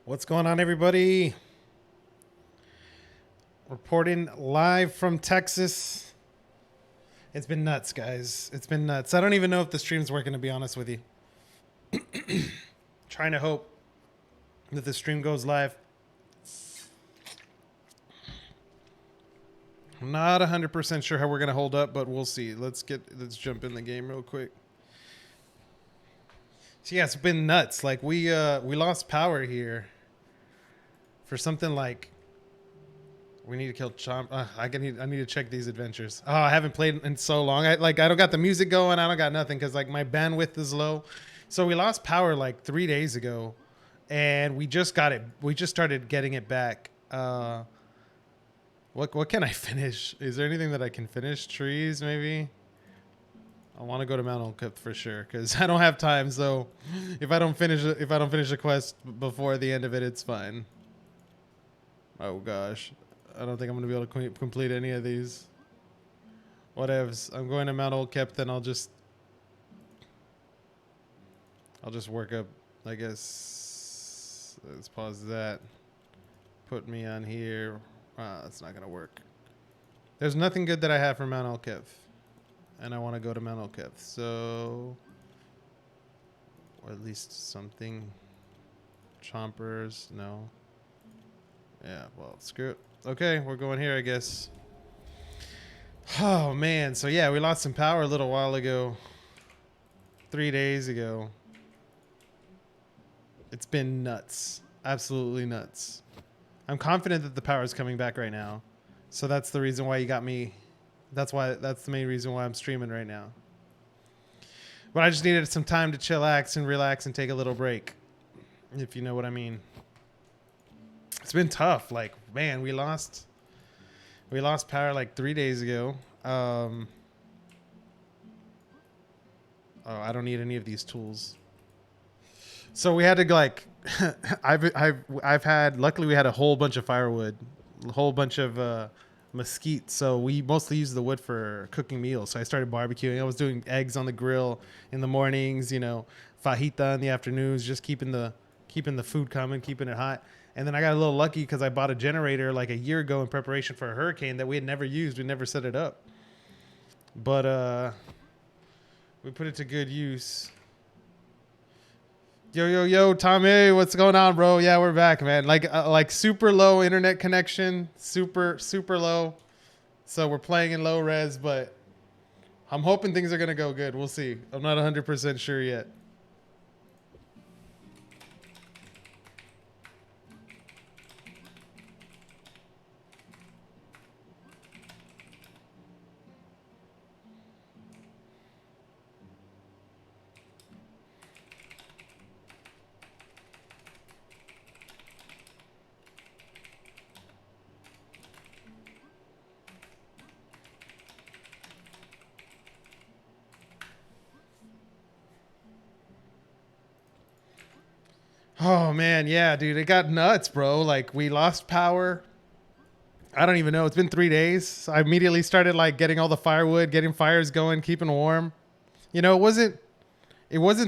What's going on, everybody? Reporting live from Texas. It's been nuts, guys. It's been nuts. I don't even know if the stream's working, to be honest with you. Trying to hope that the stream goes live. I'm not 100% sure how we're going to hold up, but we'll see. Let's jump in the game real quick. So yeah, it's been nuts. Like we lost power here for something like we need to kill Chomp. I need to check these adventures. Oh, I haven't played in so long. I don't got the music going. I don't got nothing because like my bandwidth is low. So we lost power like 3 days ago, and we just got it. We just started getting it back. What can I finish? Is there anything that I can finish? Trees maybe. I want to go to Mount Olcup for sure because I don't have time. So if I don't finish the quest before the end of it, it's fine. Oh gosh, I don't think I'm gonna be able to complete any of these. Whatevs. I'm going to Mount Olcup, then I'll just work up. I guess let's pause that. Put me on here. That's not gonna work. There's nothing good that I have for Mount Olcup. And I want to go to Mount Olcup, so, or at least something. Chompers, no. Yeah, well, screw it. Okay, we're going here, I guess. Oh man, so yeah, we lost some power a little while ago. 3 days ago. It's been nuts, absolutely nuts. I'm confident that the power is coming back right now, so that's the reason why you got me. That's the main reason why I'm streaming right now. But I just needed some time to chillax and relax and take a little break, if you know what I mean. It's been tough. Like, man, we lost power like 3 days ago. Oh, I don't need any of these tools. So we had to like, I've had. Luckily, we had a whole bunch of firewood, a whole bunch of mesquite, so we mostly use the wood for cooking meals. So I started barbecuing. I was doing eggs on the grill in the mornings, you know, fajita in the afternoons, just keeping the food coming, keeping it hot. And then I got a little lucky because I bought a generator like a year ago in preparation for a hurricane that we had never used. We never set it up, but we put it to good use. Yo, Tommy, what's going on, bro? Yeah, we're back, man. Like super low internet connection, super low. So we're playing in low res, but I'm hoping things are gonna go good. We'll see. I'm not 100% sure yet. Oh man, yeah, dude, it got nuts, bro. Like we lost power. I don't even know. It's been 3 days. So I immediately started like getting all the firewood, getting fires going, keeping warm. You know, it wasn't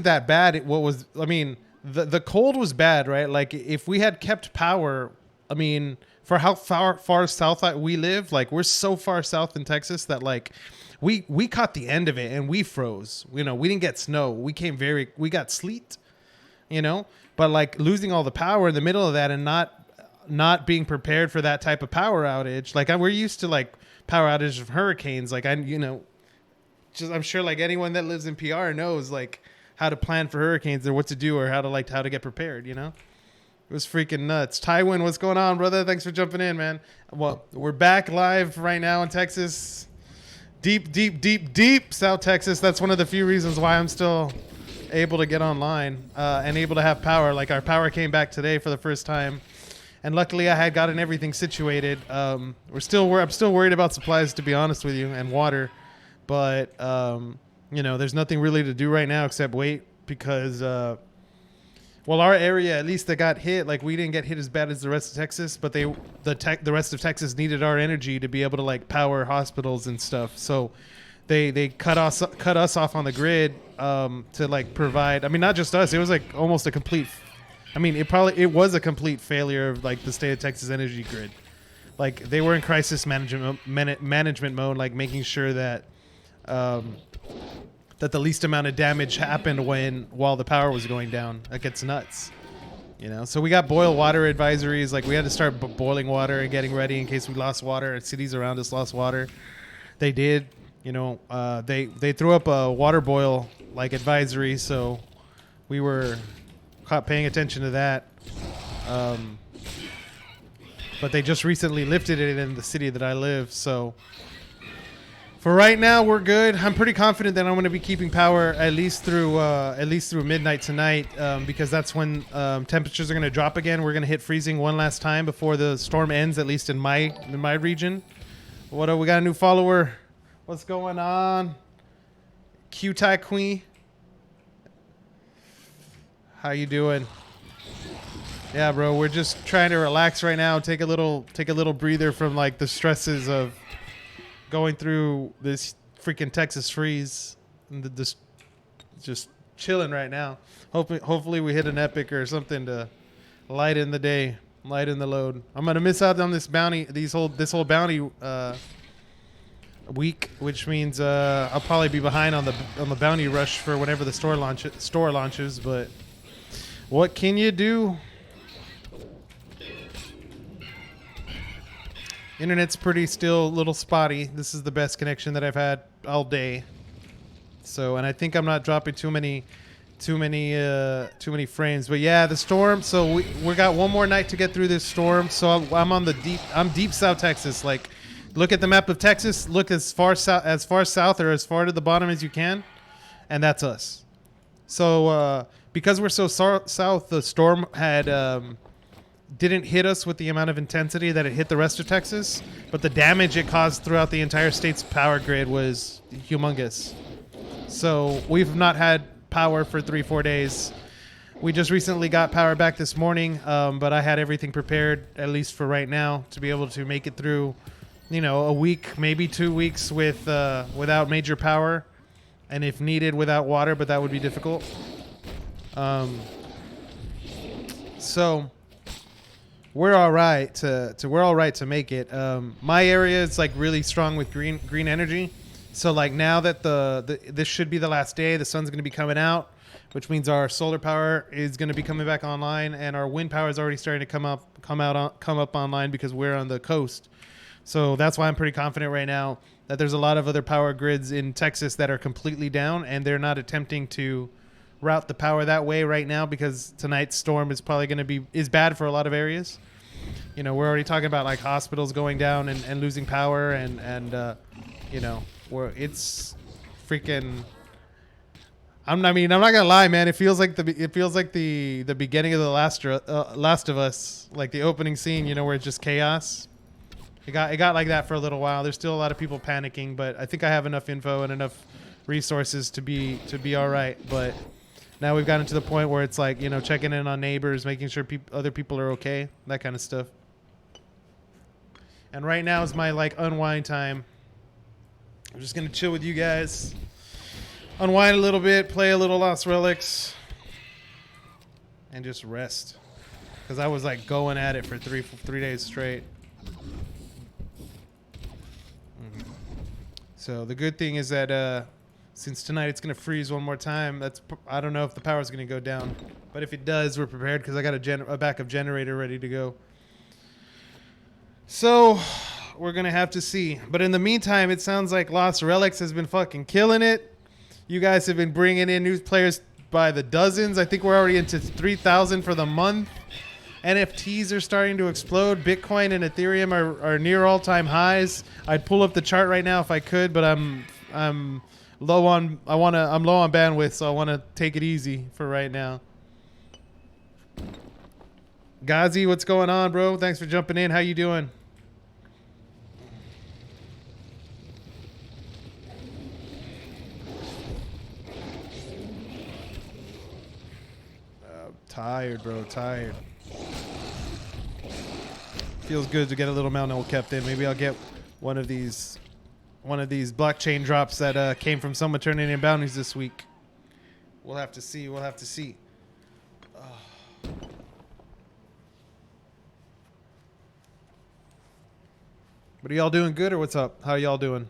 that bad. I mean, the cold was bad, right? Like if we had kept power, I mean, for how far south we live, like we're so far south in Texas that like we caught the end of it and we froze. You know, we didn't get snow. We got sleet, you know, but like losing all the power in the middle of that and not being prepared for that type of power outage. Like we're used to like power outages of hurricanes. Like I'm sure like anyone that lives in PR knows like how to plan for hurricanes or what to do or how to get prepared, you know? It was freaking nuts. Tywin, what's going on, brother? Thanks for jumping in, man. Well, we're back live right now in Texas. Deep South Texas. That's one of the few reasons why I'm still able to get online and able to have power. Like our power came back today for the first time. And luckily I had gotten everything situated. I'm still worried about supplies, to be honest with you, and water. But, you know, there's nothing really to do right now except wait because, well, our area, at least that got hit, like we didn't get hit as bad as the rest of Texas, but the rest of Texas needed our energy to be able to like power hospitals and stuff. So they cut us off on the grid to like provide. I mean, not just us. It was like almost a complete I mean, it was a complete failure of like the state of Texas energy grid. Like they were in crisis management mode, like making sure that that the least amount of damage happened while the power was going down. That gets nuts. You know, so we got boil water advisories. Like we had to start boiling water and getting ready in case we lost water and cities around us lost water. They did, you know, they threw up a water boil like advisory. So we were caught paying attention to that. But they just recently lifted it in the city that I live. So for right now, we're good. I'm pretty confident that I'm going to be keeping power at least through midnight tonight, because that's when temperatures are going to drop again. We're going to hit freezing one last time before the storm ends, at least in my region. What we got a new follower? What's going on? Q-Tai Queen. How you doing? Yeah, bro. We're just trying to relax right now. Take a little breather from like the stresses of going through this freaking Texas freeze and just chilling right now. Hopefully we hit an epic or something to lighten the day, lighten the load. I'm gonna miss out on this bounty, this whole bounty week, which means I'll probably be behind on the bounty rush for whenever the store launches. But what can you do? Internet's pretty still a little spotty. This is the best connection that I've had all day. So, and I think I'm not dropping too many frames. But yeah, the storm. So we got one more night to get through this storm. So I'm deep South Texas. Like, look at the map of Texas. Look as far south or as far to the bottom as you can, and that's us. So because we're so south, the storm had didn't hit us with the amount of intensity that it hit the rest of Texas, but the damage it caused throughout the entire state's power grid was humongous. So we've not had power for 3-4 days. We just recently got power back this morning, but I had everything prepared, at least for right now, to be able to make it through, you know, a week, maybe 2 weeks without major power, and if needed, without water, but that would be difficult. So we're all right to make it. My area is like really strong with green energy. So like now that this should be the last day, the sun's going to be coming out, which means our solar power is going to be coming back online, and our wind power is already starting to come up online because we're on the coast. So that's why I'm pretty confident right now that there's a lot of other power grids in Texas that are completely down, and they're not attempting to route the power that way right now because tonight's storm is probably going to is bad for a lot of areas. You know, we're already talking about like hospitals going down and losing power, and you know, it's freaking. I mean, I'm not gonna lie, man. It feels like the beginning of the Last of Us, like the opening scene. You know, where it's just chaos. It got like that for a little while. There's still a lot of people panicking, but I think I have enough info and enough resources to be all right. But now we've gotten to the point where it's like, you know, checking in on neighbors, making sure other people are okay, that kind of stuff. And right now is my like unwind time. I'm just gonna chill with you guys, unwind a little bit, play a little Lost Relics, and just rest. Because I was like going at it for three days straight. So the good thing is that since tonight it's gonna freeze one more time, I don't know if the power's gonna go down, but if it does, we're prepared because I got a backup generator ready to go. So we're gonna have to see. But in the meantime, it sounds like Lost Relics has been fucking killing it. You guys have been bringing in new players by the dozens. I think we're already into 3,000 for the month. NFTs are starting to explode. Bitcoin and Ethereum are near all-time highs. I'd pull up the chart right now if I could, but I'm low on bandwidth, so I want to take it easy for right now. Ghazi, what's going on, bro? Thanks for jumping in. How you doing? Tired, bro. Tired. Feels good to get a little Mount Noel kept in. Maybe I'll get one of these blockchain drops that came from someone turning in bounties this week. We'll have to see. What are y'all doing? Good or what's up? How y'all doing?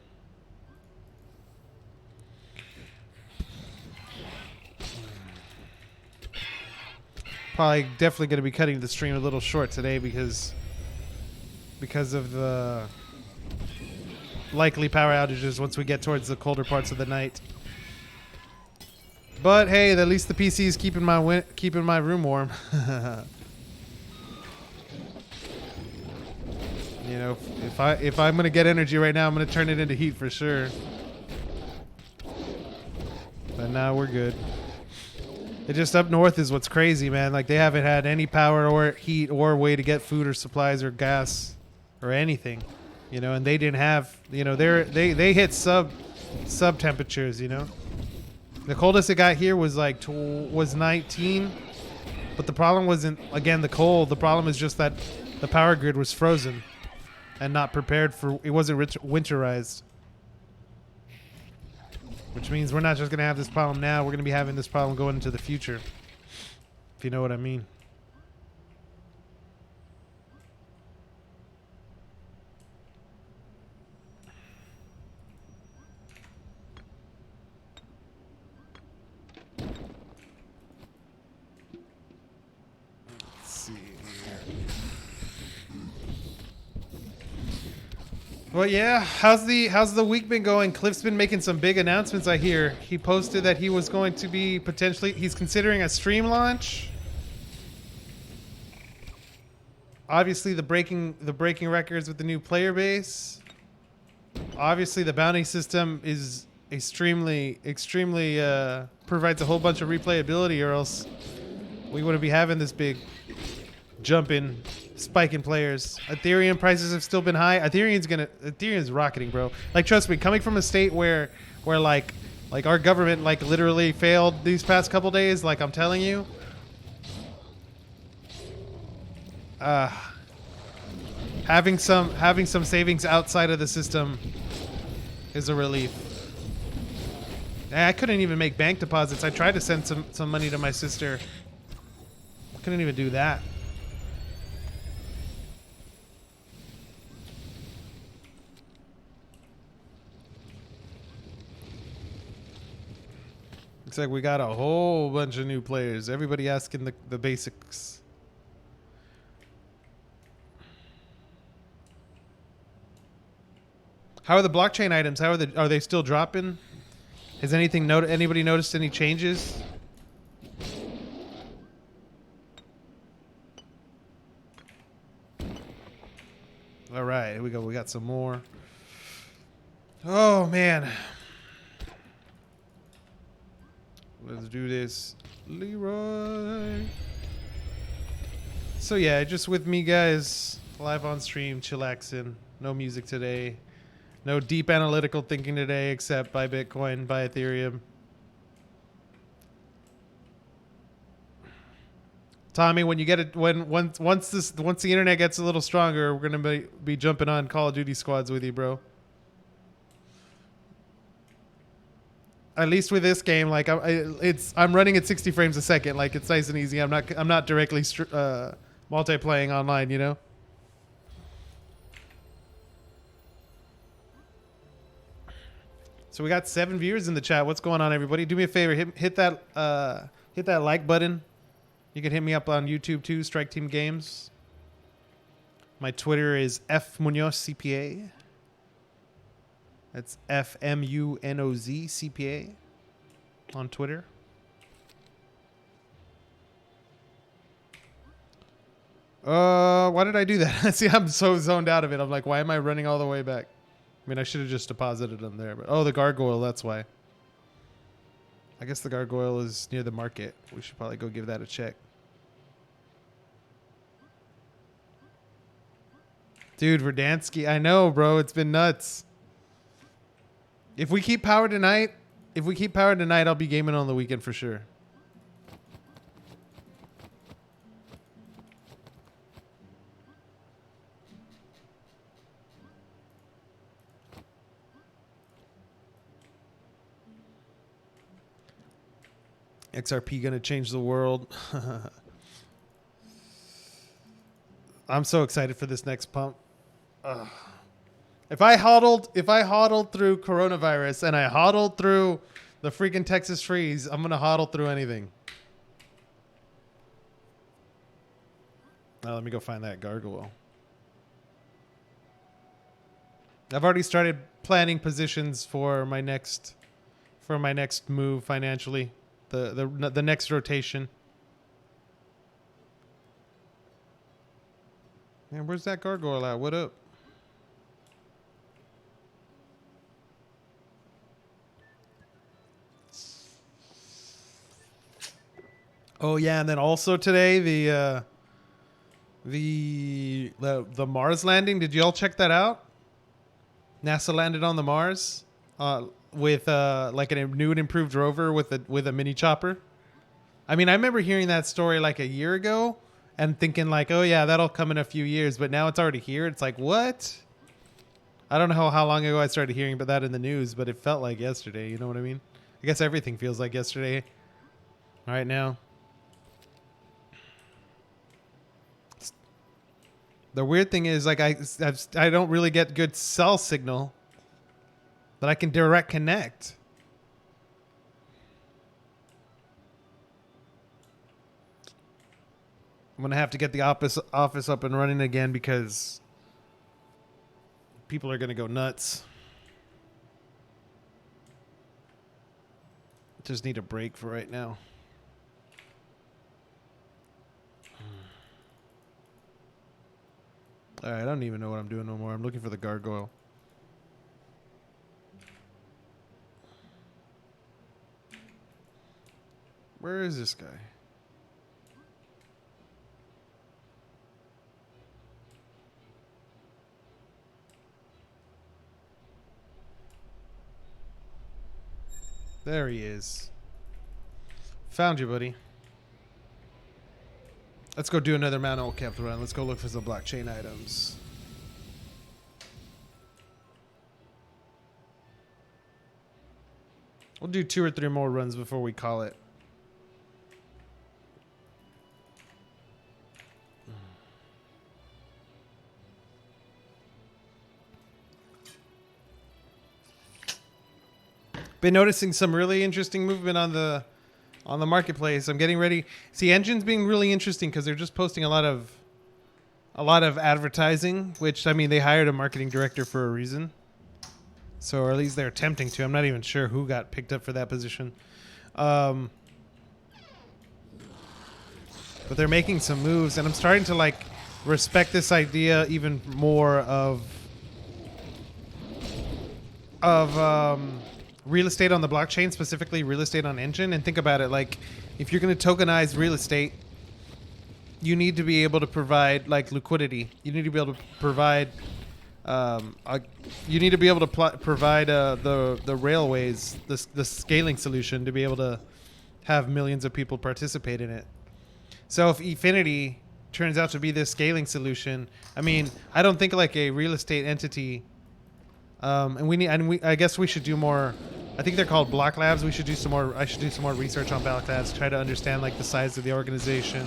Probably definitely going to be cutting the stream a little short today because of the likely power outages once we get towards the colder parts of the night. But hey, at least the PC is keeping my room warm. You know, if I'm gonna get energy right now, I'm gonna turn it into heat for sure. But now we're good. It just up north is what's crazy, man. Like they haven't had any power or heat or way to get food or supplies or gas or anything, you know. And they didn't have, you know, they hit sub temperatures, you know. The coldest it got here was like was 19, but the problem wasn't again the cold. The problem is just that the power grid was frozen and not prepared for. It wasn't winterized, which means we're not just gonna have this problem now. We're gonna be having this problem going into the future, if you know what I mean. Well, yeah. How's the week been going? Cliff's been making some big announcements. I hear he posted that he was going to be he's considering a stream launch. Obviously, the breaking records with the new player base. Obviously, the bounty system is extremely provides a whole bunch of replayability, or else we wouldn't be having this big jump in. Spike in players. Ethereum prices have still been high. Ethereum's rocketing, bro. Like, trust me, coming from a state where like our government like literally failed these past couple days, like I'm telling you, having some savings outside of the system is a relief. I couldn't even make bank deposits. I tried to send some money to my sister. I couldn't even do that. Looks like we got a whole bunch of new players. Everybody asking the basics. How are the blockchain items? Are they still dropping? Has anybody noticed any changes? All right, here we go. We got some more. Oh man. Let's do this, Leroy. So yeah, just with me, guys, live on stream, chillaxing. No music today. No deep analytical thinking today, except buy Bitcoin, buy Ethereum. Tommy, when you get it, once the internet gets a little stronger, we're gonna be jumping on Call of Duty squads with you, bro. At least with this game, like I'm running at 60 frames a second. Like it's nice and easy. I'm not directly multiplaying online, you know. So we got 7 viewers in the chat. What's going on, everybody? Do me a favor, hit that like button. You can hit me up on YouTube too, Strike Team Games. My Twitter is fmunozcpa. That's FMUNOZ CPA on Twitter. Why did I do that? See, I'm so zoned out of it. I'm like, why am I running all the way back? I mean, I should have just deposited them there. But oh, the gargoyle, that's why. I guess the gargoyle is near the market. We should probably go give that a check. Dude, Verdansky, I know, bro. It's been nuts. If we keep power tonight, I'll be gaming on the weekend for sure. XRP gonna change the world. I'm so excited for this next pump. Ugh. If I hodled through coronavirus and I hodled through the freaking Texas freeze, I'm gonna hodl through anything. Now let me go find that gargoyle. I've already started planning positions for my next move financially, the next rotation. Man, where's that gargoyle at? What up? Oh yeah, and then also today the Mars landing. Did y'all check that out? NASA landed on the Mars with like a new and improved rover with a mini chopper. I mean, I remember hearing that story like a year ago and thinking like, oh yeah, that'll come in a few years, but now it's already here. It's like, what? I don't know how long ago I started hearing about that in the news, but it felt like yesterday. You know what I mean? I guess everything feels like yesterday right now. The weird thing is, like, I don't really get good cell signal that I can direct connect. I'm going to have to get the office up and running again because people are going to go nuts. Just need a break for right now. All right, I don't even know what I'm doing no more. I'm looking for the gargoyle. Where is this guy? There he is. Found you, buddy. Let's go do another Mount Old Camp run. Let's go look for some blockchain items. We'll do 2 or 3 more runs before we call it. Been noticing some really interesting movement on the marketplace. I'm getting ready. See, Engine's being really interesting because they're just posting a lot of advertising, which, I mean, they hired a marketing director for a reason. So, or at least they're attempting to. I'm not even sure who got picked up for that position. But they're making some moves, and I'm starting to like respect this idea even more of real estate on the blockchain, specifically real estate on Engine. And think about it, like, if you're going to tokenize real estate, you need to be able to provide like liquidity. You need to be able to provide provide the railways, the scaling solution to be able to have millions of people participate in it. So if Efinity turns out to be this scaling solution, I mean, I don't think like a real estate entity. I guess we should do more. I think they're called Block Labs. We should do some more. I should do some more research on Block Labs, try to understand like the size of the organization,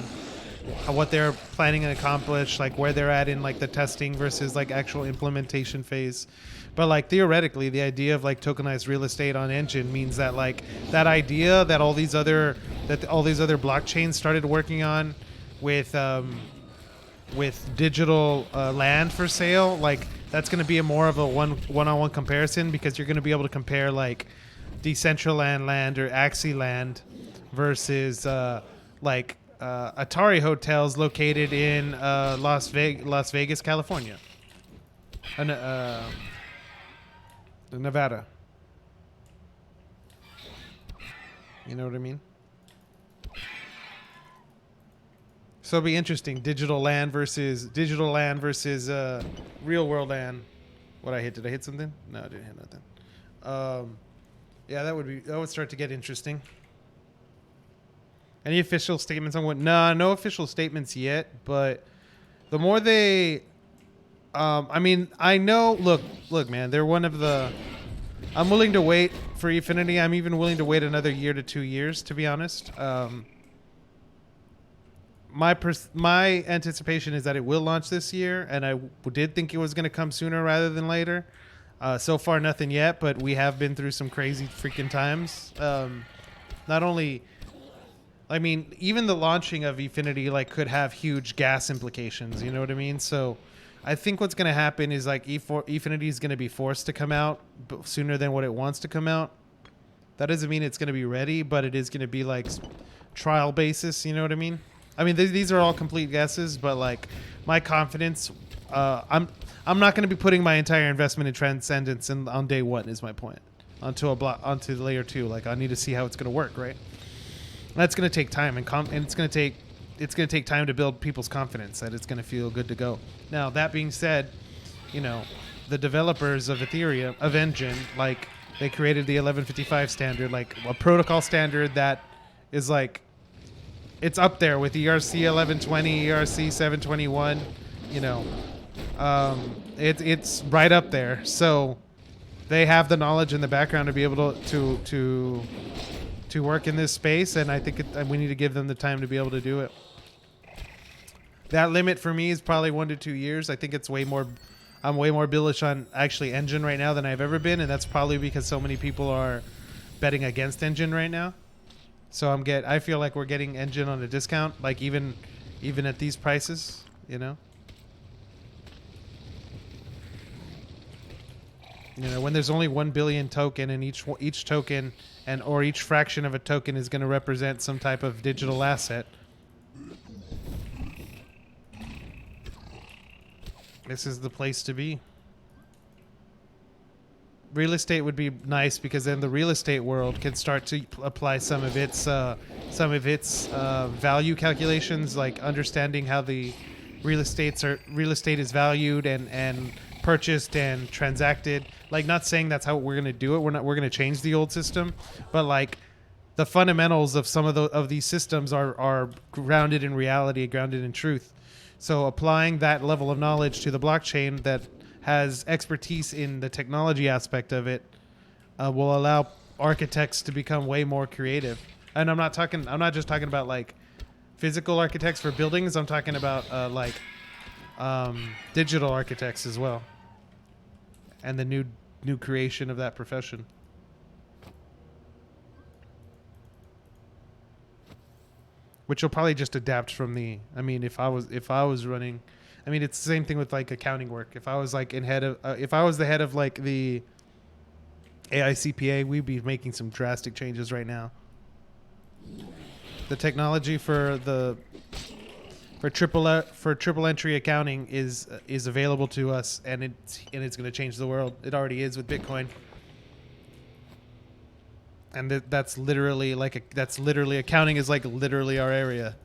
what they're planning to accomplish, like where they're at in like the testing versus like actual implementation phase. But like theoretically, the idea of like tokenized real estate on Engine means that like that idea that all these other blockchains started working on with digital land for sale, like that's going to be a more of a one-on-one comparison, because you're going to be able to compare like Decentraland land or Axie land versus Atari hotels located in Las Vegas, California, Nevada. You know what I mean? So it'll be interesting. Digital land versus real world land. What I hit? Did I hit something? No, I didn't hit nothing. Yeah, that would start to get interesting. Any official statements on what? Nah, no official statements yet. But the more they, I mean, I know. Look, man. They're one of the. I'm willing to wait for Efinity. I'm even willing to wait another year to 2 years, to be honest. my anticipation is that it will launch this year, and I did think it was going to come sooner rather than later. So far, nothing yet, but we have been through some crazy freaking times. Not only, I mean, even the launching of Efinity like could have huge gas implications. You know what I mean? So, I think what's going to happen is like Efinity is going to be forced to come out sooner than what it wants to come out. That doesn't mean it's going to be ready, but it is going to be like trial basis. You know what I mean? I mean, these are all complete guesses, but like my confidence, I'm not going to be putting my entire investment in Transcendence on day one. Is my point onto layer 2. Like I need to see how it's going to work, right? That's going to take time, and it's going to take time to build people's confidence that it's going to feel good to go. Now that being said, you know, the developers of Ethereum of Engine, like they created the 1155 standard, like a protocol standard that is like. It's up there with ERC 1120, ERC 721. You know, it's right up there. So they have the knowledge in the background to be able to work in this space, and I think we need to give them the time to be able to do it. That limit for me is probably 1 to 2 years. I think it's way more. I'm way more bullish on actually Engine right now than I've ever been, and that's probably because so many people are betting against Engine right now. So I feel like we're getting Engine on a discount, like even at these prices, you know. You know, when there's only 1 billion token, and each token or each fraction of a token is going to represent some type of digital asset. This is the place to be. Real estate would be nice because then the real estate world can start to apply some of its value calculations, like understanding how the real estate is valued and purchased and transacted. Like, not saying that's how we're going to do it. We're going to change the old system, but like the fundamentals of some of these systems are grounded in reality, grounded in truth. So applying that level of knowledge to the blockchain that has expertise in the technology aspect of it will allow architects to become way more creative. And I'm not just talking about like physical architects for buildings. I'm talking about digital architects as well, and the new creation of that profession. Which will probably just adapt from the. I mean, if I was running. I mean, it's the same thing with like accounting work. If I was like if I was the head of like the AICPA, we'd be making some drastic changes right now. The technology for triple entry accounting is available to us, and it's going to change the world. It already is with Bitcoin, and that's literally accounting is like literally our area.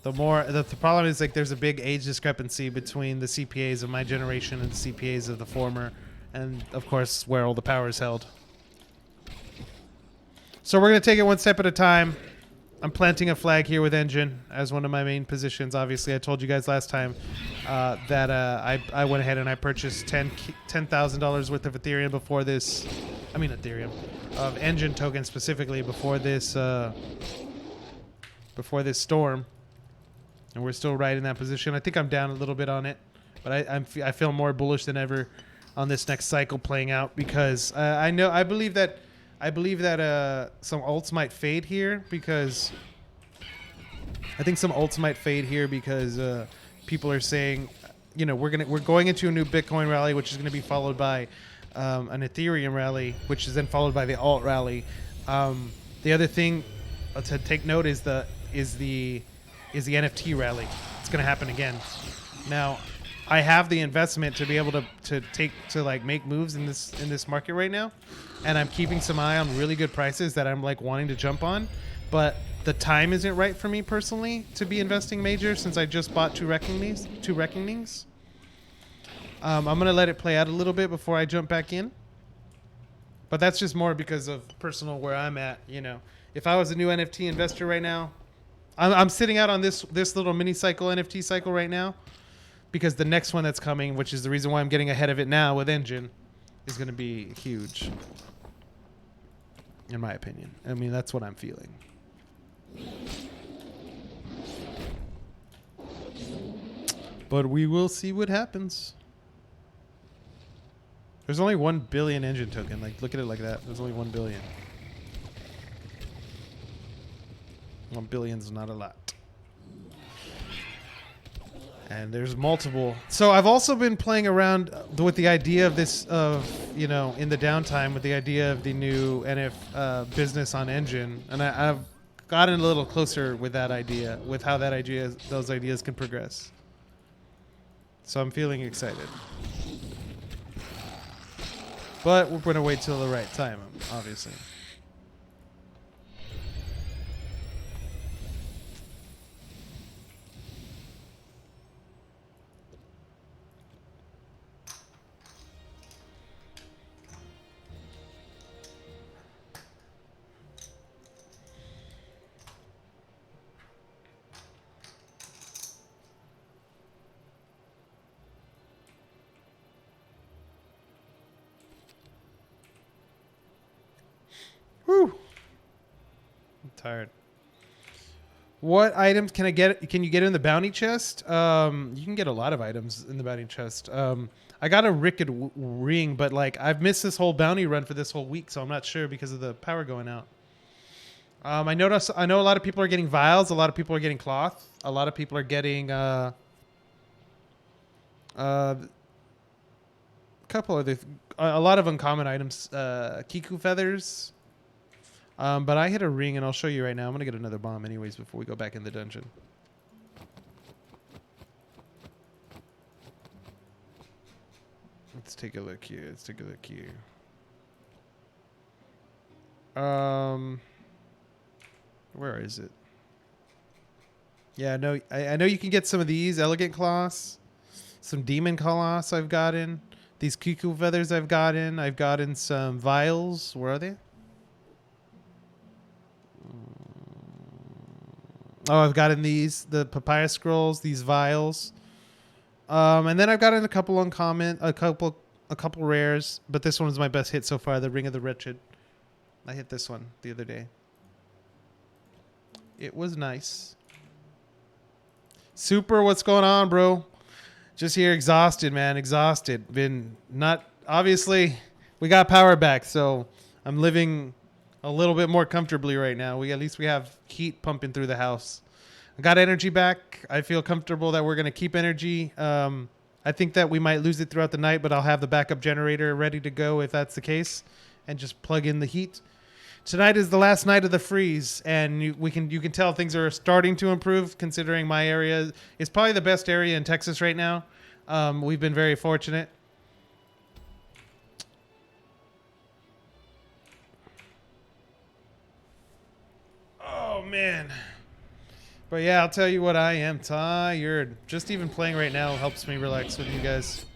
The problem is like there's a big age discrepancy between the CPAs of my generation and the CPAs of the former, and of course where all the power is held. So we're going to take it one step at a time. I'm planting a flag here with Engine as one of my main positions. Obviously, I told you guys last time that I went ahead and I purchased $10,000 worth of Ethereum before this. I mean Ethereum, of Engine token specifically before this storm. And we're still right in that position. I think I'm down a little bit on it, but I feel more bullish than ever on this next cycle playing out because I believe that some alts might fade here because people are saying, you know, we're going into a new Bitcoin rally, which is going to be followed by an Ethereum rally, which is then followed by the alt rally. The other thing to take note is the NFT rally. It's going to happen again. Now, I have the investment to be able to make moves in this market right now, and I'm keeping some eye on really good prices that I'm like wanting to jump on, but the time isn't right for me personally to be investing major since I just bought two reckonings. I'm gonna let it play out a little bit before I jump back in, but that's just more because of personal where I'm at. You know, if I was a new NFT investor right now. I'm sitting out on this little mini cycle NFT cycle right now because the next one that's coming, which is the reason why I'm getting ahead of it now with Engine, is going to be huge, in my opinion. I mean, that's what I'm feeling. But we will see what happens. There's only 1 billion engine token. Like, look at it like that. There's only 1 billion. 1 billion's not a lot. And there's multiple. So I've also been playing around with the idea of this, you know, in the downtime with the idea of the new NF business on engine. And I've gotten a little closer with that idea, with how that idea, those ideas can progress. So I'm feeling excited. But we're going to wait till the right time, obviously. Whew. I'm tired. What items can I get? Can you get in the bounty chest? You can get a lot of items in the bounty chest. I got a Ricked ring, but like I've missed this whole bounty run for this whole week, so I'm not sure because of the power going out. I know a lot of people are getting vials. A lot of people are getting cloth. A lot of people are getting a couple of a lot of uncommon items. Kiku feathers. But I hit a ring, and I'll show you right now. I'm going to get another bomb anyways before we go back in the dungeon. Let's take a look here. Let's take a look here. Where is it? Yeah, no, I know you can get some of these elegant cloths, some demon cloths I've gotten. These Kiku feathers I've gotten. I've gotten some vials. Where are they? Oh, I've gotten these, the papaya scrolls, these vials. And then I've gotten a couple uncommon, a couple rares, but this one was my best hit so far, the Ring of the Wretched. I hit this one the other day. It was nice. Super, what's going on, bro? Just here exhausted, man, exhausted. Been not, obviously, we got power back, so I'm living a little bit more comfortably right now. At least we have heat pumping through the house. I got energy back. I feel comfortable that we're going to keep energy. I think that we might lose it throughout the night, but I'll have the backup generator ready to go if that's the case, and just plug in the heat. Tonight is the last night of the freeze, and you can tell things are starting to improve, considering my area is probably the best area in Texas right now. We've been very fortunate. Oh, man. But yeah, I'll tell you what, I am tired. Just even playing right now helps me relax with you guys.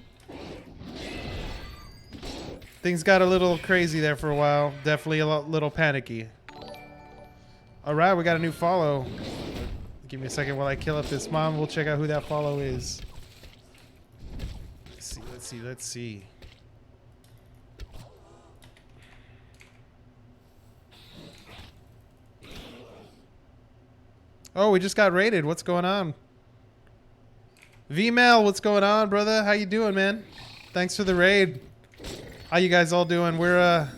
Things got a little crazy there for a while. Definitely a little panicky. All right, we got a new follow. Give me a second while I kill up this mom. We'll check out who that follow is. Let's see. Oh, we just got raided. What's going on? V-Mail, what's going on, brother? How you doing, man? Thanks for the raid. How you guys all doing? We're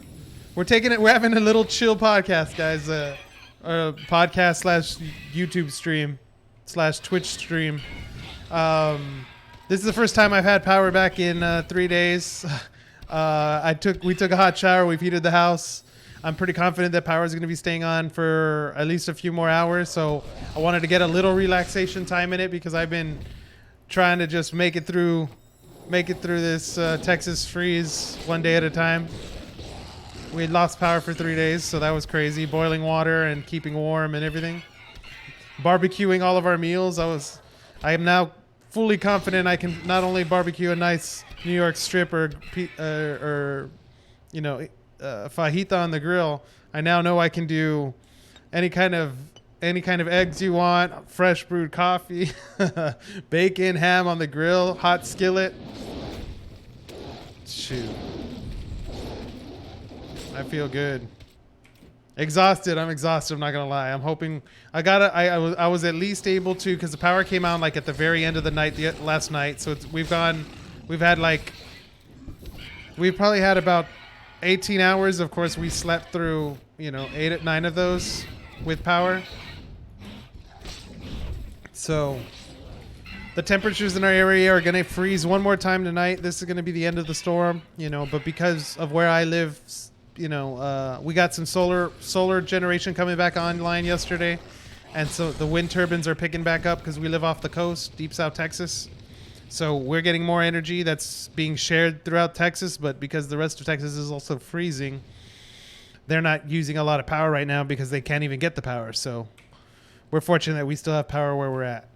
taking it. We're having a little chill podcast, guys. Podcast / YouTube stream / Twitch stream. This is the first time I've had power back in 3 days. We took a hot shower. We've heated the house. I'm pretty confident that power is going to be staying on for at least a few more hours. So I wanted to get a little relaxation time in it because I've been trying to just make it through this Texas freeze one day at a time. We had lost power for 3 days, so that was crazy. Boiling water and keeping warm and everything. Barbecuing all of our meals. I am now fully confident I can not only barbecue a nice New York strip or fajita on the grill. I now know I can do any kind of eggs you want, fresh brewed coffee, bacon, ham on the grill, hot skillet. Shoot. I feel good. Exhausted. I'm exhausted. I'm not gonna lie. I'm hoping I was at least able to, because the power came on like at the very end of the night last night. So we've probably had about 18 hours. Of course, we slept through 9 of those with power. So the temperatures in our area are gonna freeze one more time tonight. This is gonna be the end of the storm. But because of where I live, we got some solar generation coming back online yesterday, and so the wind turbines are picking back up because we live off the coast, deep South Texas. So we're getting more energy that's being shared throughout Texas, but because the rest of Texas is also freezing, they're not using a lot of power right now because they can't even get the power. So we're fortunate that we still have power where we're at.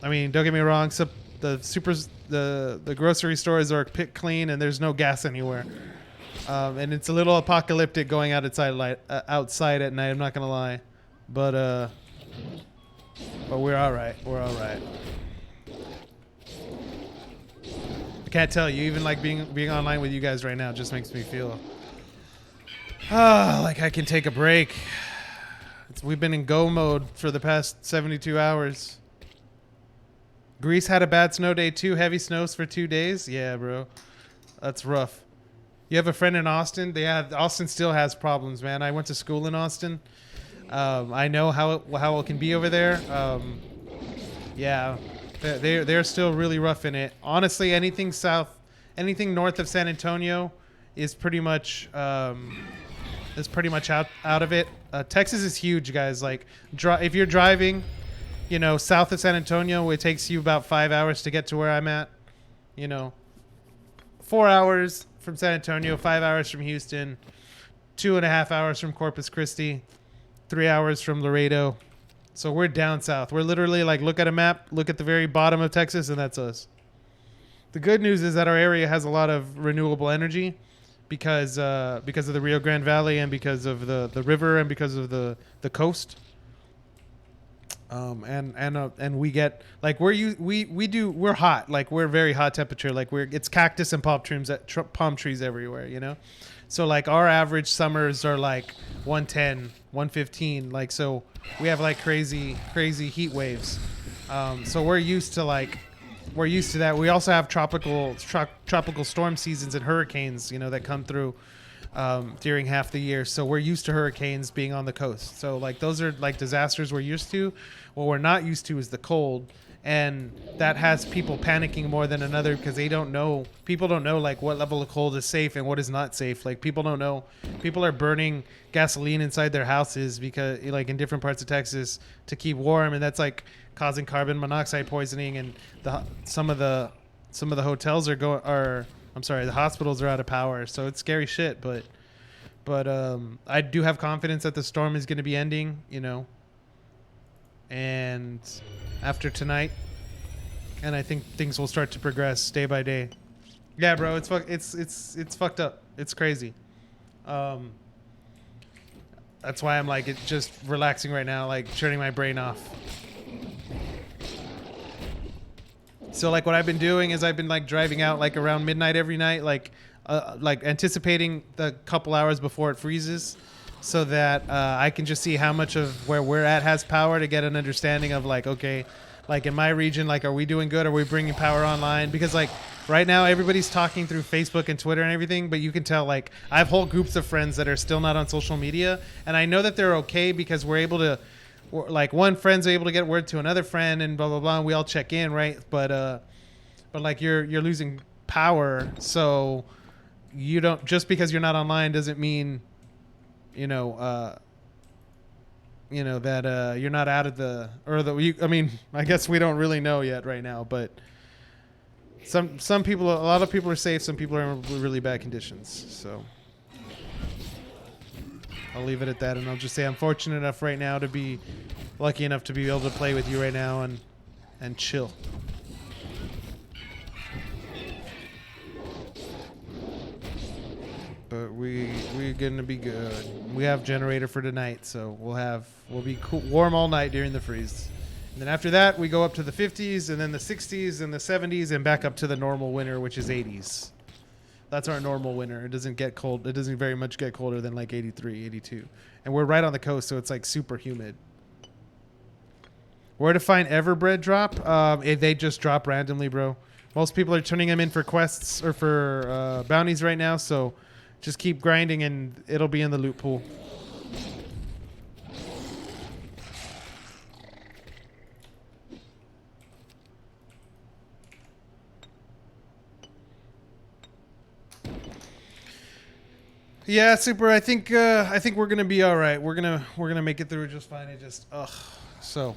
I mean, don't get me wrong, so the grocery stores are picked clean and there's no gas anywhere. And it's a little apocalyptic going outside at night. I'm not gonna lie, but we're all right. We're all right. I can't tell you. Even like being online with you guys right now just makes me feel like I can take a break. We've been in go mode for the past 72 hours. Greece had a bad snow day too. Heavy snows for 2 days. Yeah, bro, that's rough. You have a friend in Austin? Austin still has problems, man. I went to school in Austin. I know how it can be over there. Yeah, they're still really rough in it. Honestly, anything north of San Antonio is pretty much out of it. Texas is huge, guys. Like, if you're driving, south of San Antonio, it takes you about 5 hours to get to where I'm at. 4 hours from San Antonio, 5 hours from Houston, 2.5 hours from Corpus Christi, 3 hours from Laredo. So we're down south. We're literally like, look at a map, look at the very bottom of Texas, and that's us. The good news is that our area has a lot of renewable energy because of the Rio Grande Valley and because of the river and because of the coast. And we get like we're hot, like we're very hot temperature, like it's cactus and palm trees everywhere, so like our average summers are like 110 115, like, so we have like crazy heat waves. So we're used to that. We also have tropical storm seasons and hurricanes, that come through during half the year. So we're used to hurricanes being on the coast. So like those are like disasters we're used to. What we're not used to is the cold. And that has people panicking more than another because people don't know like what level of cold is safe and what is not safe. Like people don't know. People are burning gasoline inside their houses because like in different parts of Texas to keep warm. And that's like causing carbon monoxide poisoning. And some of the hotels the hospitals are out of power, so it's scary shit. But I do have confidence that the storm is going to be ending, and after tonight, and I think things will start to progress day by day. Yeah, bro, it's fucked up. It's crazy. That's why I'm like just relaxing right now, like turning my brain off. So like what I've been doing is I've been like driving out like around midnight every night, like anticipating the couple hours before it freezes, so that I can just see how much of where we're at has power to get an understanding of like, okay, like in my region, like, are we doing good? Are we bringing power online? Because like right now everybody's talking through Facebook and Twitter and everything, but you can tell like I have whole groups of friends that are still not on social media, and I know that they're okay because we're able to, like one friend's able to get word to another friend and blah blah blah, and we all check in, right? But like you're losing power, so you don't, just because you're not online doesn't mean that you're not out of the, I mean, I guess we don't really know yet right now, but some people, a lot of people are safe, some people are in really bad conditions, so I'll leave it at that, and I'll just say I'm fortunate enough right now to be lucky enough to be able to play with you right now and chill. But we're gonna be good. We have generator for tonight, so we'll be cool, warm all night during the freeze. And then after that, we go up to the 50s, and then the 60s, and the 70s, and back up to the normal winter, which is 80s. That's our normal winter. It doesn't get cold. It doesn't very much get colder than like 83, 82. And we're right on the coast, so it's like super humid. Where to find Everbread drop? They just drop randomly, bro. Most people are turning them in for quests or for bounties right now, so just keep grinding and it'll be in the loot pool. Yeah, super. I think we're gonna be all right. We're gonna make it through just fine. It just so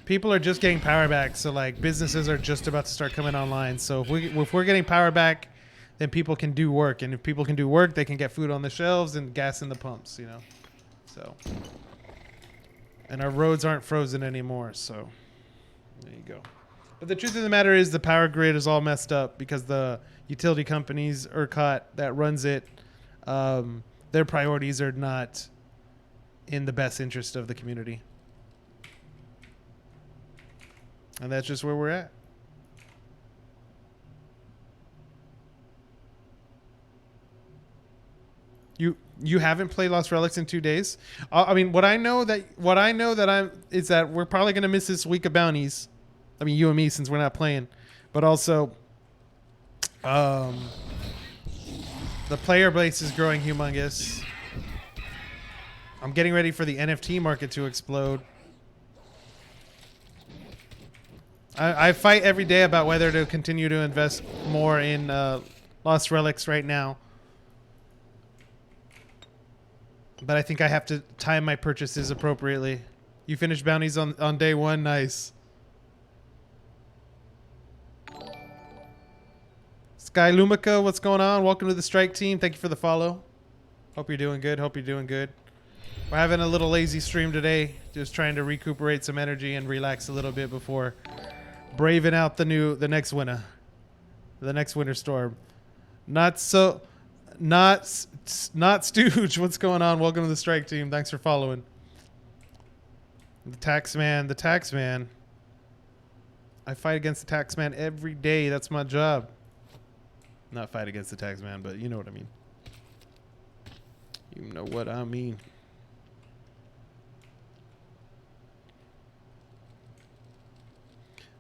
people are just getting power back. So like businesses are just about to start coming online. So if we're getting power back, then people can do work, and if people can do work, they can get food on the shelves and gas in the pumps. So and our roads aren't frozen anymore. So there you go. But the truth of the matter is the power grid is all messed up because the utility companies, ERCOT, that runs it. Their priorities are not in the best interest of the community. And that's just where we're at. You haven't played Lost Relics in 2 days? I mean, what I know that is that we're probably going to miss this week of bounties. I mean, you and me, since we're not playing. But also, the player base is growing humongous. I'm getting ready for the NFT market to explode. I fight every day about whether to continue to invest more in Lost Relics right now. But I think I have to time my purchases appropriately. You finished bounties on day one? Nice. Sky Lumica, what's going on? Welcome to the strike team. Thank you for the follow. Hope you're doing good. We're having a little lazy stream today. Just trying to recuperate some energy and relax a little bit before braving out the next winter. The next winter storm. Not Stooge. What's going on? Welcome to the strike team. Thanks for following. The tax man. I fight against the tax man every day. That's my job. Not fight against the tax man, but you know what I mean. You know what I mean.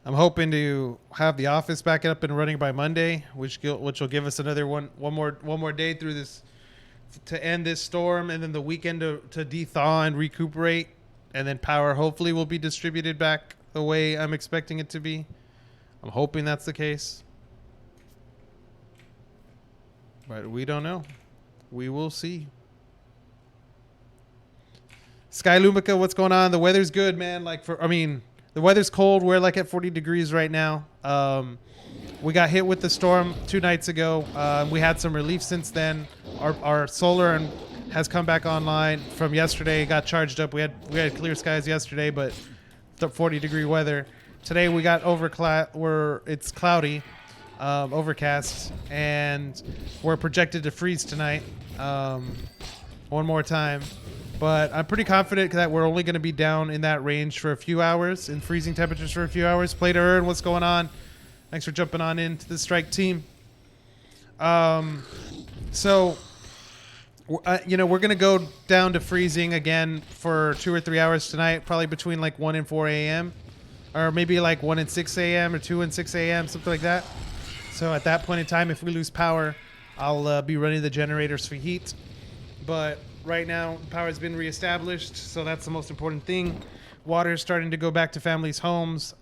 I'm hoping to have the office back up and running by Monday, which will give us another one more day through this to end this storm, and then the weekend to de-thaw and recuperate, and then power hopefully will be distributed back the way I'm expecting it to be. I'm hoping that's the case. But we don't know. We will see. Sky Lumica, what's going on? The weather's good, man. The weather's cold. We're like at 40 degrees right now. We got hit with the storm 2 nights ago. We had some relief since then. Our solar has come back online from yesterday. It got charged up. We had clear skies yesterday, but the 40-degree weather. Today we got it's cloudy. Overcast, and we're projected to freeze tonight one more time, but I'm pretty confident that we're only going to be down in that range for a few hours, in freezing temperatures for a few hours. Play to earn, what's going on? Thanks for jumping on into the strike team. So we're going to go down to freezing again for 2 or 3 hours tonight, probably between like 1 and 4 a.m. or maybe like 1 and 6 a.m. or 2 and 6 a.m., something like that. So at that point in time, if we lose power, I'll be running the generators for heat. But right now, power has been reestablished, so that's the most important thing. Water is starting to go back to families' homes.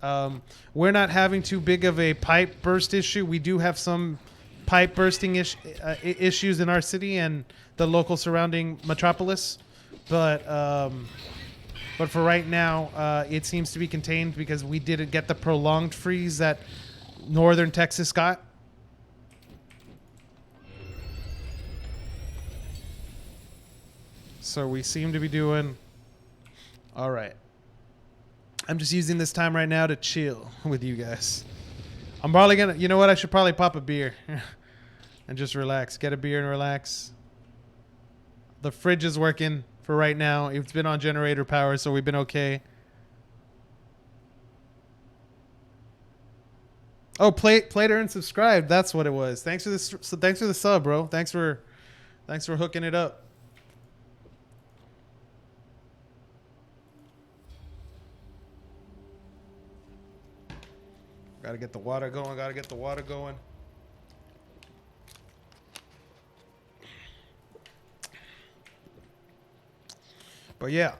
We're not having too big of a pipe burst issue. We do have some pipe bursting issues in our city and the local surrounding metropolis. But for right now, it seems to be contained because we didn't get the prolonged freeze that northern Texas got. So we seem to be doing all right. I'm just using this time right now to chill with you guys. I'm probably gonna, you know what? I should probably pop a beer and just relax. Get a beer and relax. The fridge is working for right now. It's been on generator power, so we've been okay. Oh, play to earn subscribe. That's what it was. Thanks for this. So thanks for the sub, bro. Thanks for hooking it up. Got to get the water going. Got to get the water going. But yeah,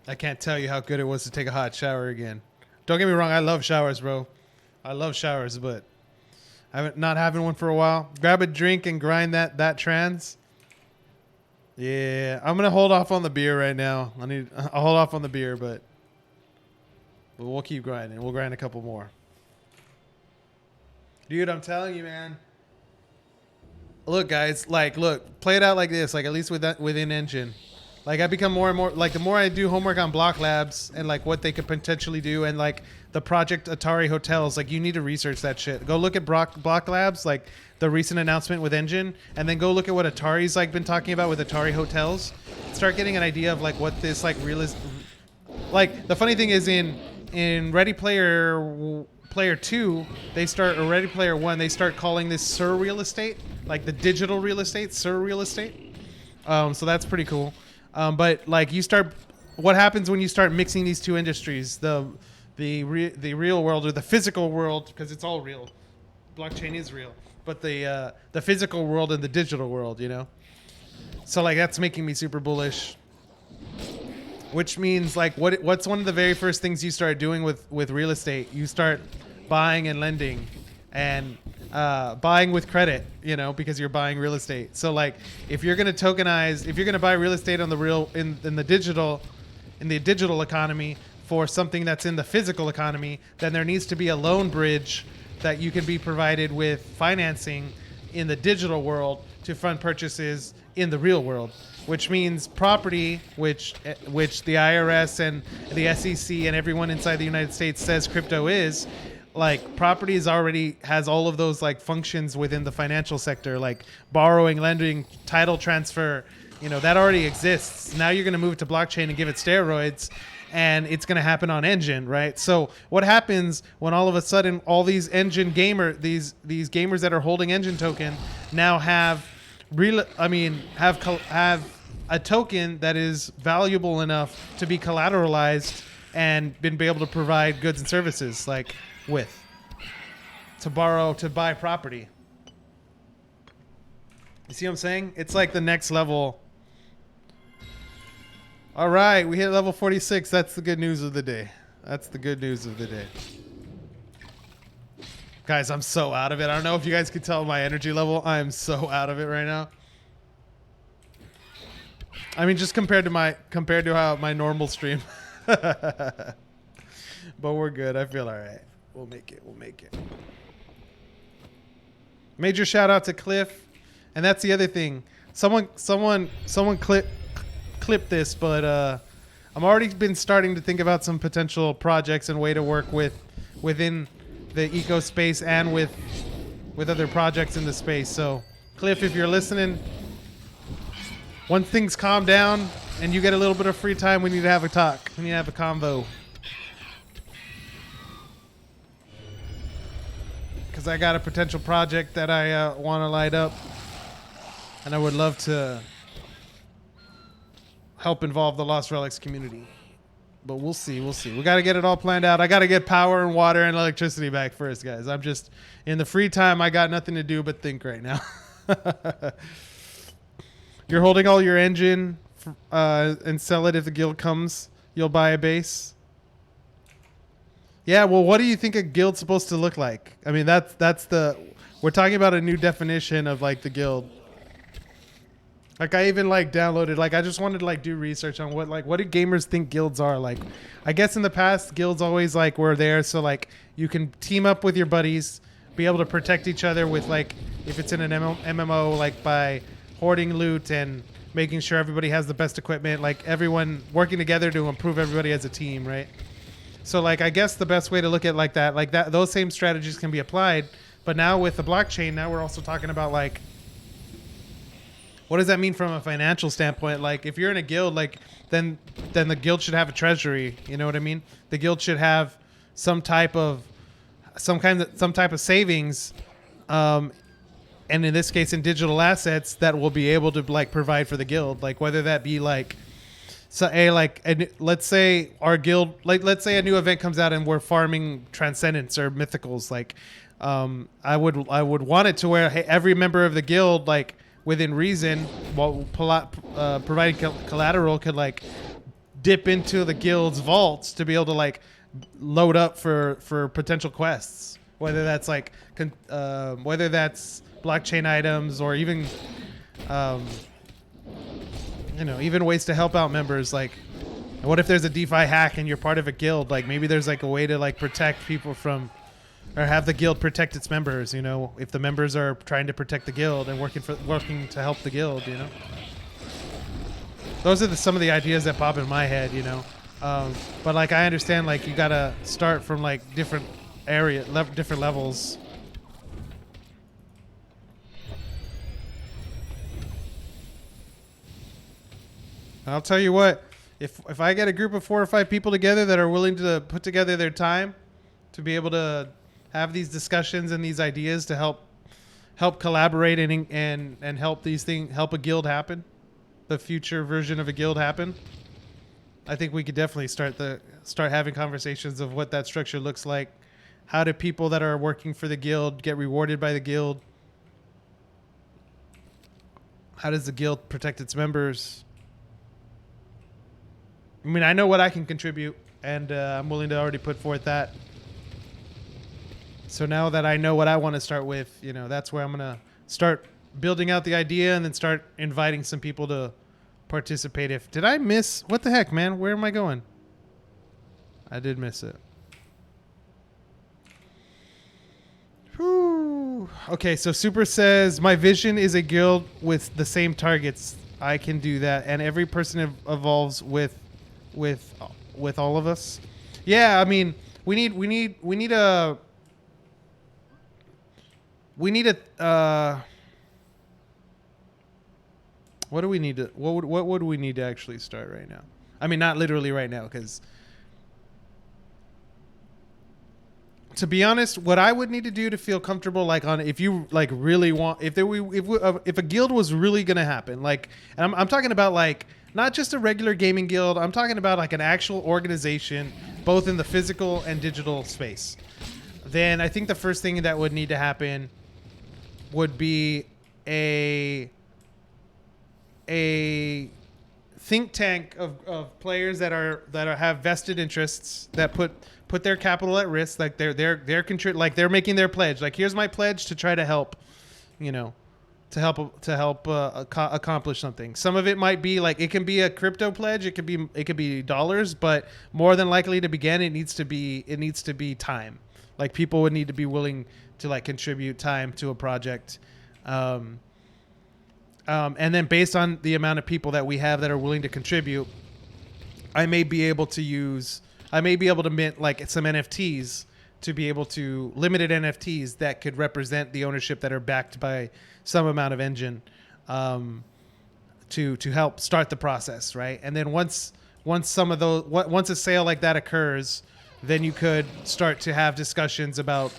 I can't tell you how good it was to take a hot shower again. Don't get me wrong, I love showers, bro. I love showers, but not having one for a while. Grab a drink and grind that trans. Yeah, I'm gonna hold off on the beer right now. I'll hold off on the beer, but we'll keep grinding. We'll grind a couple more. Dude, I'm telling you, man. Look, guys, look, play it out like this, like at least within Engine. Like I become more and more, like the more I do homework on Block Labs and like what they could potentially do and like the Project Atari hotels, like you need to research that shit. Go look at Block Labs, like the recent announcement with Engine, and then go look at what Atari's like been talking about with Atari hotels. Start getting an idea of like what this like like the funny thing is in Ready Player 2, they start, or Ready Player 1, they start calling this surreal estate, like the digital real estate, surreal estate. So that's pretty cool. But like what happens when you start mixing these two industries, the real world or the physical world, because it's all real. Blockchain is real, but the physical world and the digital world, you know? So like that's making me super bullish. Which means like what's one of the very first things you start doing with real estate? You start buying and lending and buying with credit, you know, because you're buying real estate. So like if you're going to tokenize, if you're going to buy real estate on the in the digital economy for something that's in the physical economy, then there needs to be a loan bridge that you can be provided with financing in the digital world to fund purchases in the real world. Which means property, which the IRS and the SEC and everyone inside the United States says crypto is, like property already has all of those like functions within the financial sector, like borrowing, lending, title transfer, you know, that already exists. Now you're going to move it to blockchain and give it steroids, and it's going to happen on Engine, right? So what happens when all of a sudden all these Engine these gamers that are holding Engine token now have a token that is valuable enough to be collateralized and been able to provide goods and services like to buy property. You see what I'm saying? It's like the next level. All right, we hit level 46. That's the good news of the day. That's the good news of the day. Guys, I'm so out of it. I don't know if you guys could tell my energy level. I am so out of it right now. I mean, just compared to how my normal stream. But we're good. I feel all right. We'll make it. Major shout out to Cliff. And that's the other thing. Someone clip this, but I'm already been starting to think about some potential projects and way to work within the eco space and with other projects in the space. So Cliff, if you're listening, once things calm down and you get a little bit of free time, we need to have a talk. We need to have a convo. Because I got a potential project that I want to light up, and I would love to help involve the Lost Relics community. But we'll see. We got to get it all planned out. I got to get power and water and electricity back first, guys. I'm just, in the free time, I got nothing to do but think right now. You're holding all your Engine and sell it if the guild comes. You'll buy a base. Yeah, well, what do you think a guild's supposed to look like? I mean, we're talking about a new definition of like the guild. Like I even like downloaded, like I just wanted to like do research on what do gamers think guilds are. Like I guess in the past guilds always like were there so like you can team up with your buddies, be able to protect each other with like if it's in an MMO like by hoarding loot and making sure everybody has the best equipment, like everyone working together to improve everybody as a team, right? So like I guess the best way to look at like that those same strategies can be applied, but now with the blockchain, now we're also talking about like what does that mean from a financial standpoint? Like if you're in a guild, like then the guild should have a treasury, you know what I mean? The guild should have some type of some type of savings, and in this case in digital assets that will be able to like provide for the guild, like whether that be like let's say our guild, like let's say a new event comes out and we're farming transcendence or mythicals, like I would want it to where, hey, every member of the guild, like within reason, while providing collateral, could like dip into the guild's vaults to be able to like load up for potential quests, whether that's like whether that's blockchain items or even even ways to help out members. Like, what if there's a DeFi hack and you're part of a guild? Like maybe there's like a way to like protect people from, or have the guild protect its members. If the members are trying to protect the guild and working to help the guild. Those are some of the ideas that pop in my head. But like I understand, like you gotta start from like different different levels. I'll tell you what, if I get a group of 4 or 5 people together that are willing to put together their time to be able to have these discussions and these ideas to help collaborate and help help a guild happen, the future version of a guild happen, I think we could definitely start having conversations of what that structure looks like. How do people that are working for the guild get rewarded by the guild? How does the guild protect its members? I mean, I know what I can contribute, and I'm willing to already put forth that. So now that I know what I want to start with, that's where I'm going to start building out the idea and then start inviting some people to participate. Did I miss? What the heck, man? Where am I going? I did miss it. Whew. Okay, so Super says, my vision is a guild with the same targets. I can do that. And every person evolves with all of us. Yeah, I mean, we need a what do we need to what would we need to actually start right now? I mean, not literally right now, because to be honest, what I would need to do to feel comfortable, like on, if you like really want, if a guild was really gonna happen, like, and I'm talking about like not just a regular gaming guild, I'm talking about like an actual organization, both in the physical and digital space, then I think the first thing that would need to happen would be a think tank of players that have vested interests, that put their capital at risk, like they're making their pledge, like, here's my pledge to try to help, to help accomplish something. Some of it might be like, it can be a crypto pledge, it could be dollars, but more than likely to begin, it needs to be time. Like, people would need to be willing to like contribute time to a project, and then based on the amount of people that we have that are willing to contribute, I may be able to mint like some NFTs, to be able to limited NFTs that could represent the ownership that are backed by some amount of engine, to help start the process, right? And then once a sale like that occurs, then you could start to have discussions about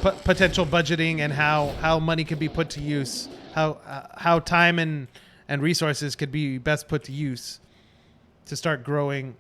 potential budgeting and how money could be put to use, how time and resources could be best put to use to start growing.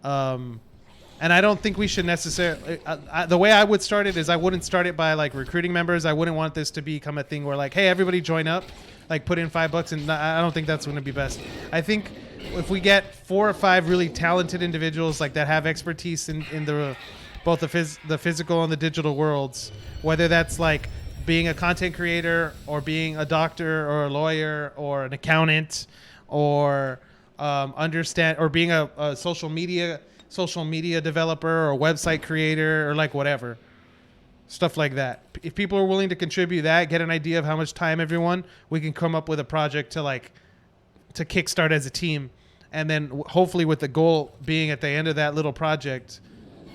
And I don't think we should necessarily, the way I would start it is, I wouldn't start it by like recruiting members. I wouldn't want this to become a thing where like, hey, everybody join up, like put in $5, and I don't think that's going to be best. I think if we get 4 or 5 really talented individuals like that have expertise in both the physical and the digital worlds, whether that's like being a content creator or being a doctor or a lawyer or an accountant or being a social media developer or website creator or like whatever, stuff like that. If people are willing to contribute that, get an idea of how much time everyone, we can come up with a project to kickstart as a team. And then hopefully with the goal being at the end of that little project,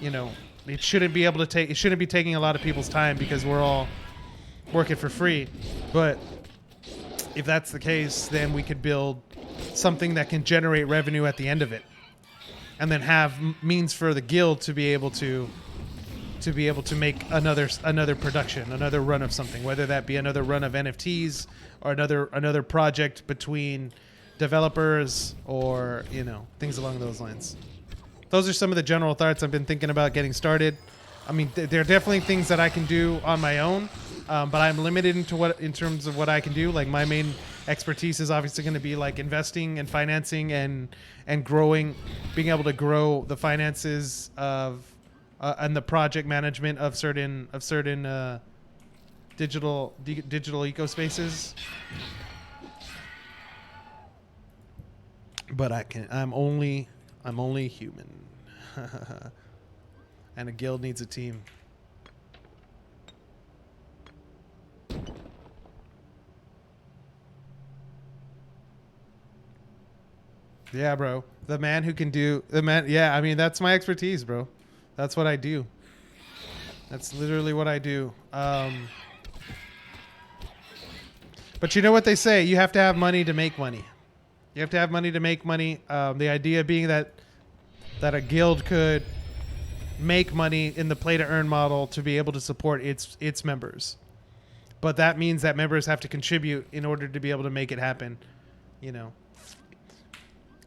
it shouldn't be taking a lot of people's time because we're all working for free. But if that's the case, then we could build something that can generate revenue at the end of it. and then have means for the guild to be able to make another production, another run of something, whether that be another run of NFTs or another project between developers, or things along those lines. Those are some of the general thoughts I've been thinking about getting started. I mean, there are definitely things that I can do on my own, but I'm limited in terms of what I can do. Like, my main expertise is obviously going to be like investing and financing and growing, being able to grow the finances of and the project management of certain digital ecospaces. But I'm only human. And a guild needs a team. Yeah, bro. The man who can do the man. Yeah, I mean, that's my expertise, bro. That's what I do. That's literally what I do. But you know what they say? You have to have money to make money. You have to have money to make money. The idea being that a guild could make money in the play to earn model to be able to support its members. But that means that members have to contribute in order to be able to make it happen.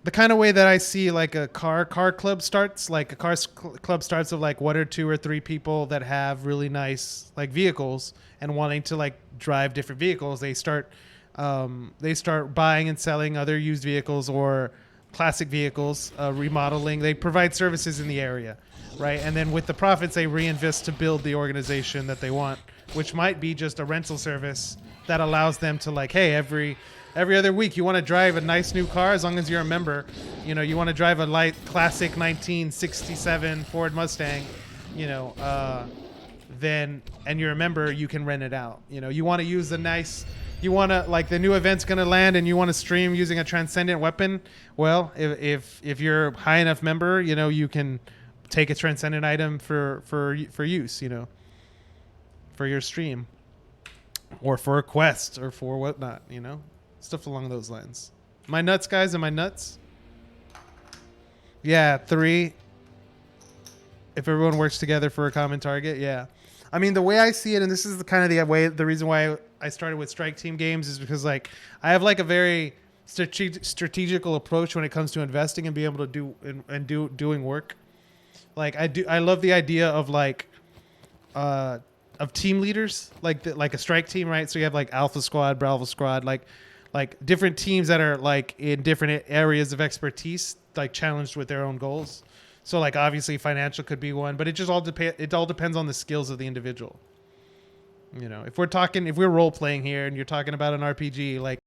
The kind of way that I see like a car club starts, like a club starts with like 1 or 2 or 3 people that have really nice like vehicles and wanting to like drive different vehicles. They start buying and selling other used vehicles or classic vehicles, remodeling. They provide services in the area, right? And then with the profits, they reinvest to build the organization that they want, which might be just a rental service that allows them to like, hey, every other week you want to drive a nice new car, as long as you're a member, you want to drive a light classic 1967 Ford Mustang, then, and you're a member, you can rent it out. You want to use you want to, like, the new event's going to land and you want to stream using a transcendent weapon. Well, if you're a high enough member, you can take a transcendent item for use, for your stream or for a quest or for whatnot, stuff along those lines. Am I nuts, guys? Am I nuts? Yeah, 3. If everyone works together for a common target, yeah. I mean, the way I see it, and this is the reason why I started with Strike Team games, is because like I have like a very strategical approach when it comes to investing and being able to doing work. Like I love the idea of like of team leaders, like a strike team, right? So you have like Alpha Squad, Bravo Squad, like different teams that are like in different areas of expertise, like challenged with their own goals. So like obviously financial could be one, but it all depends on the skills of the individual. If we're role playing here and you're talking about an RPG, like